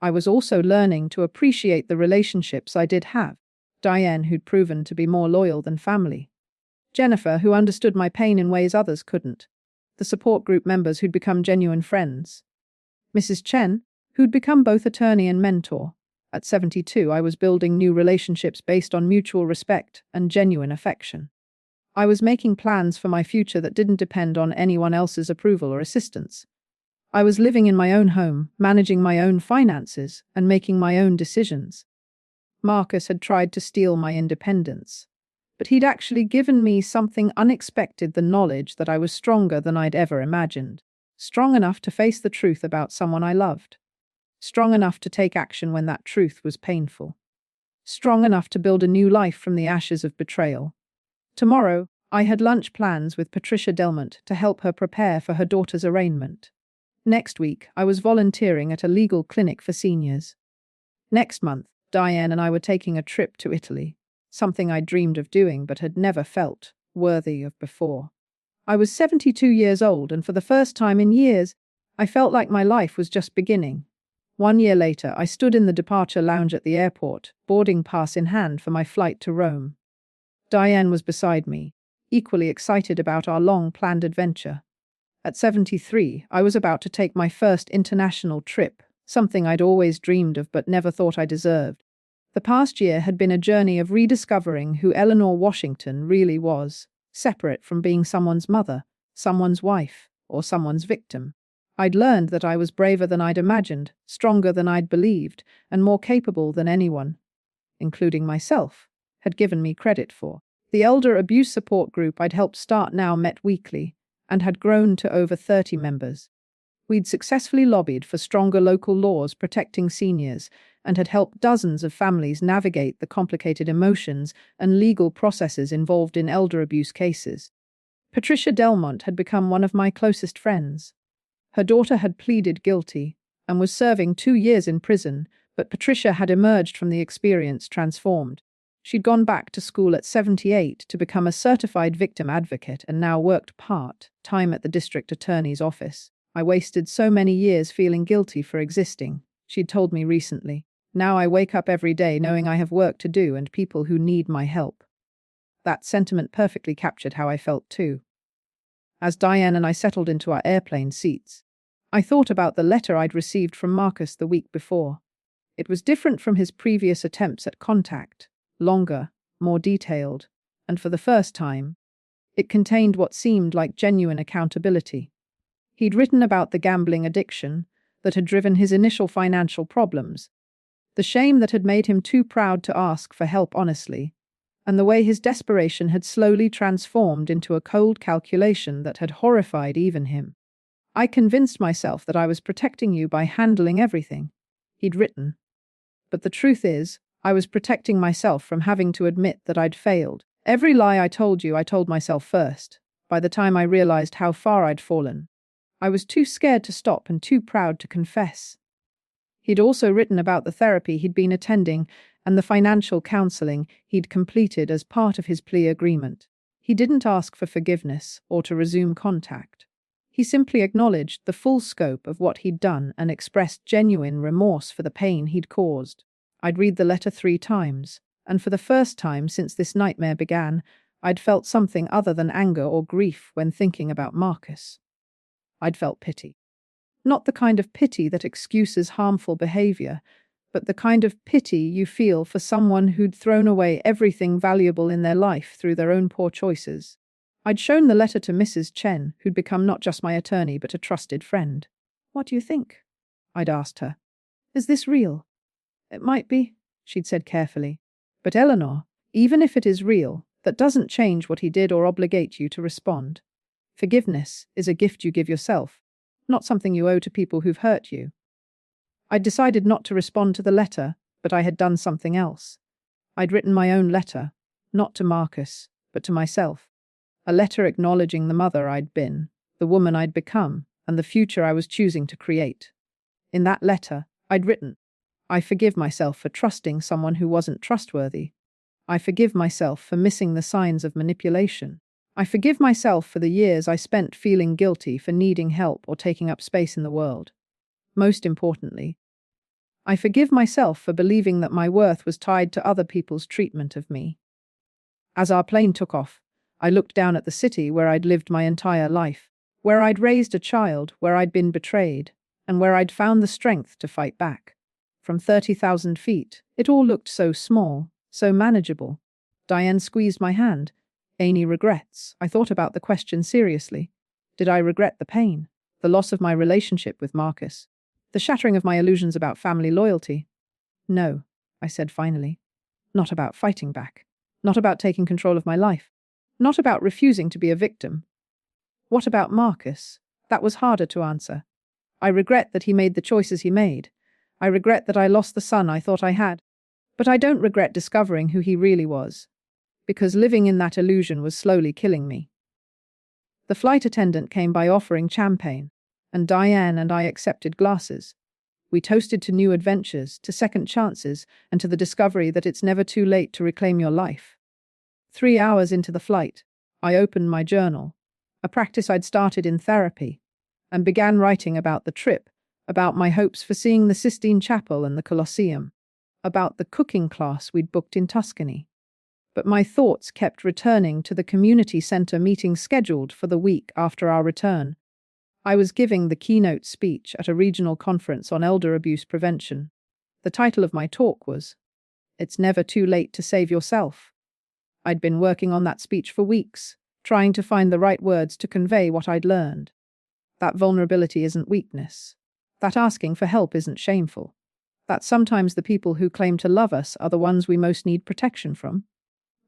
Speaker 1: I was also learning to appreciate the relationships I did have. Diane, who'd proven to be more loyal than family. Jennifer, who understood my pain in ways others couldn't. The support group members who'd become genuine friends. Mrs. Chen, who'd become both attorney and mentor. At 72, I was building new relationships based on mutual respect and genuine affection. I was making plans for my future that didn't depend on anyone else's approval or assistance. I was living in my own home, managing my own finances, and making my own decisions. Marcus had tried to steal my independence, but he'd actually given me something unexpected: the knowledge that I was stronger than I'd ever imagined. Strong enough to face the truth about someone I loved. Strong enough to take action when that truth was painful. Strong enough to build a new life from the ashes of betrayal. Tomorrow, I had lunch plans with Patricia Delmont to help her prepare for her daughter's arraignment. Next week, I was volunteering at a legal clinic for seniors. Next month, Diane and I were taking a trip to Italy, something I'd dreamed of doing but had never felt worthy of before. I was 72 years old, and for the first time in years, I felt like my life was just beginning. 1 year later, I stood in the departure lounge at the airport, boarding pass in hand for my flight to Rome. Diane was beside me, equally excited about our long-planned adventure. At 73, I was about to take my first international trip, something I'd always dreamed of but never thought I deserved. The past year had been a journey of rediscovering who Eleanor Washington really was, separate from being someone's mother, someone's wife, or someone's victim. I'd learned that I was braver than I'd imagined, stronger than I'd believed, and more capable than anyone, including myself, had given me credit for. The elder abuse support group I'd helped start now met weekly, and had grown to over 30 members. We'd successfully lobbied for stronger local laws protecting seniors and had helped dozens of families navigate the complicated emotions and legal processes involved in elder abuse cases. Patricia Delmont had become one of my closest friends. Her daughter had pleaded guilty and was serving 2 years in prison, but Patricia had emerged from the experience transformed. She'd gone back to school at 78 to become a certified victim advocate and now worked part-time at the district attorney's office. "I wasted so many years feeling guilty for existing," she'd told me recently. "Now I wake up every day knowing I have work to do and people who need my help." That sentiment perfectly captured how I felt too. As Diane and I settled into our airplane seats, I thought about the letter I'd received from Marcus the week before. It was different from his previous attempts at contact, longer, more detailed, and for the first time, it contained what seemed like genuine accountability. He'd written about the gambling addiction that had driven his initial financial problems, The shame that had made him too proud to ask for help honestly, and the way his desperation had slowly transformed into a cold calculation that had horrified even him. I convinced myself that I was protecting you by handling everything, he'd written. But the truth is, I was protecting myself from having to admit that I'd failed. Every lie I told you, I told myself first, by the time I realized how far I'd fallen. I was too scared to stop and too proud to confess. He'd also written about the therapy he'd been attending and the financial counseling he'd completed as part of his plea agreement. He didn't ask for forgiveness or to resume contact. He simply acknowledged the full scope of what he'd done and expressed genuine remorse for the pain he'd caused. I'd read the letter 3 times, and for the first time since this nightmare began, I'd felt something other than anger or grief when thinking about Marcus. I'd felt pity. Not the kind of pity that excuses harmful behavior, but the kind of pity you feel for someone who'd thrown away everything valuable in their life through their own poor choices. I'd shown the letter to Mrs. Chen, who'd become not just my attorney but a trusted friend. "What do you think?" I'd asked her. "Is this real?" "It might be," she'd said carefully. "But Eleanor, even if it is real, that doesn't change what he did or obligate you to respond. Forgiveness is a gift you give yourself, not something you owe to people who've hurt you." I'd decided not to respond to the letter, but I had done something else. I'd written my own letter, not to Marcus, but to myself. A letter acknowledging the mother I'd been, the woman I'd become, and the future I was choosing to create. In that letter, I'd written, "I forgive myself for trusting someone who wasn't trustworthy. I forgive myself for missing the signs of manipulation. I forgive myself for the years I spent feeling guilty for needing help or taking up space in the world. Most importantly, I forgive myself for believing that my worth was tied to other people's treatment of me." As our plane took off, I looked down at the city where I'd lived my entire life, where I'd raised a child, where I'd been betrayed, and where I'd found the strength to fight back. From 30,000 feet, it all looked so small, so manageable. Diane squeezed my hand. "Any regrets?" I thought about the question seriously. Did I regret the pain, the loss of my relationship with Marcus, the shattering of my illusions about family loyalty? "No," I said finally. "Not about fighting back. Not about taking control of my life. Not about refusing to be a victim." What about Marcus? That was harder to answer. I regret that he made the choices he made. I regret that I lost the son I thought I had. But I don't regret discovering who he really was, because living in that illusion was slowly killing me. The flight attendant came by offering champagne, and Diane and I accepted glasses. We toasted to new adventures, to second chances, and to the discovery that it's never too late to reclaim your life. 3 hours into the flight, I opened my journal, a practice I'd started in therapy, and began writing about the trip, about my hopes for seeing the Sistine Chapel and the Colosseum, about the cooking class we'd booked in Tuscany. But my thoughts kept returning to the community center meeting scheduled for the week after our return. I was giving the keynote speech at a regional conference on elder abuse prevention. The title of my talk was, "It's Never Too Late to Save Yourself." I'd been working on that speech for weeks, trying to find the right words to convey what I'd learned. That vulnerability isn't weakness. That asking for help isn't shameful. That sometimes the people who claim to love us are the ones we most need protection from.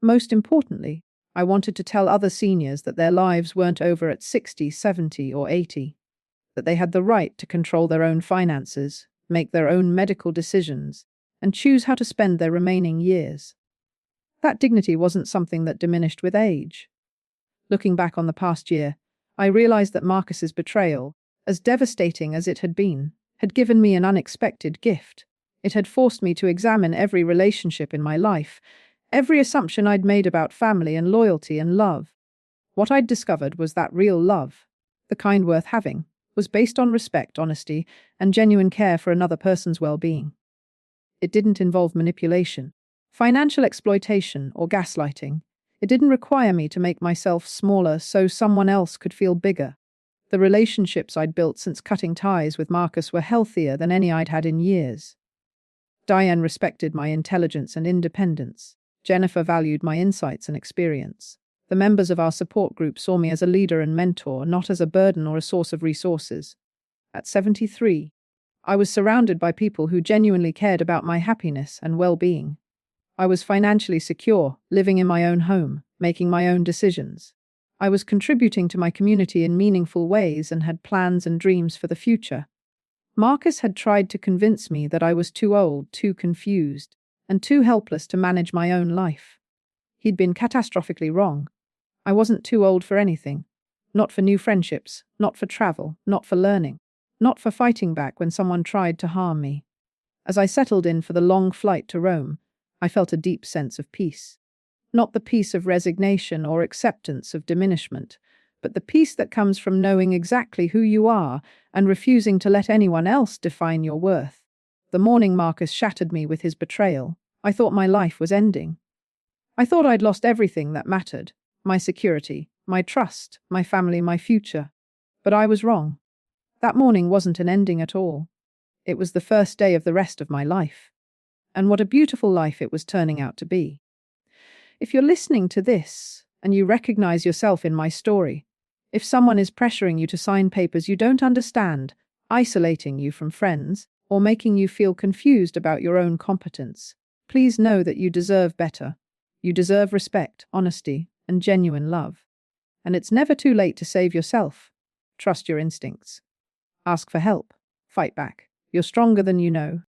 Speaker 1: Most importantly, I wanted to tell other seniors that their lives weren't over at 60, 70, or 80, that they had the right to control their own finances, make their own medical decisions, and choose how to spend their remaining years. That dignity wasn't something that diminished with age. Looking back on the past year, I realized that Marcus's betrayal, as devastating as it had been, had given me an unexpected gift. It had forced me to examine every relationship in my life, every assumption I'd made about family and loyalty and love. What I'd discovered was that real love, the kind worth having, was based on respect, honesty, and genuine care for another person's well-being. It didn't involve manipulation, financial exploitation, or gaslighting. It didn't require me to make myself smaller so someone else could feel bigger. The relationships I'd built since cutting ties with Marcus were healthier than any I'd had in years. Diane respected my intelligence and independence. Jennifer valued my insights and experience. The members of our support group saw me as a leader and mentor, not as a burden or a source of resources. At 73, I was surrounded by people who genuinely cared about my happiness and well-being. I was financially secure, living in my own home, making my own decisions. I was contributing to my community in meaningful ways and had plans and dreams for the future. Marcus had tried to convince me that I was too old, too confused, and too helpless to manage my own life. He'd been catastrophically wrong. I wasn't too old for anything. Not for new friendships, not for travel, not for learning, not for fighting back when someone tried to harm me. As I settled in for the long flight to Rome, I felt a deep sense of peace. Not the peace of resignation or acceptance of diminishment, but the peace that comes from knowing exactly who you are and refusing to let anyone else define your worth. The morning Marcus shattered me with his betrayal, I thought my life was ending. I thought I'd lost everything that mattered, my security, my trust, my family, my future. But I was wrong. That morning wasn't an ending at all. It was the first day of the rest of my life. And what a beautiful life it was turning out to be. If you're listening to this and you recognize yourself in my story, if someone is pressuring you to sign papers you don't understand, isolating you from friends, or making you feel confused about your own competence, please know that you deserve better. You deserve respect, honesty, and genuine love. And it's never too late to save yourself. Trust your instincts. Ask for help. Fight back. You're stronger than you know.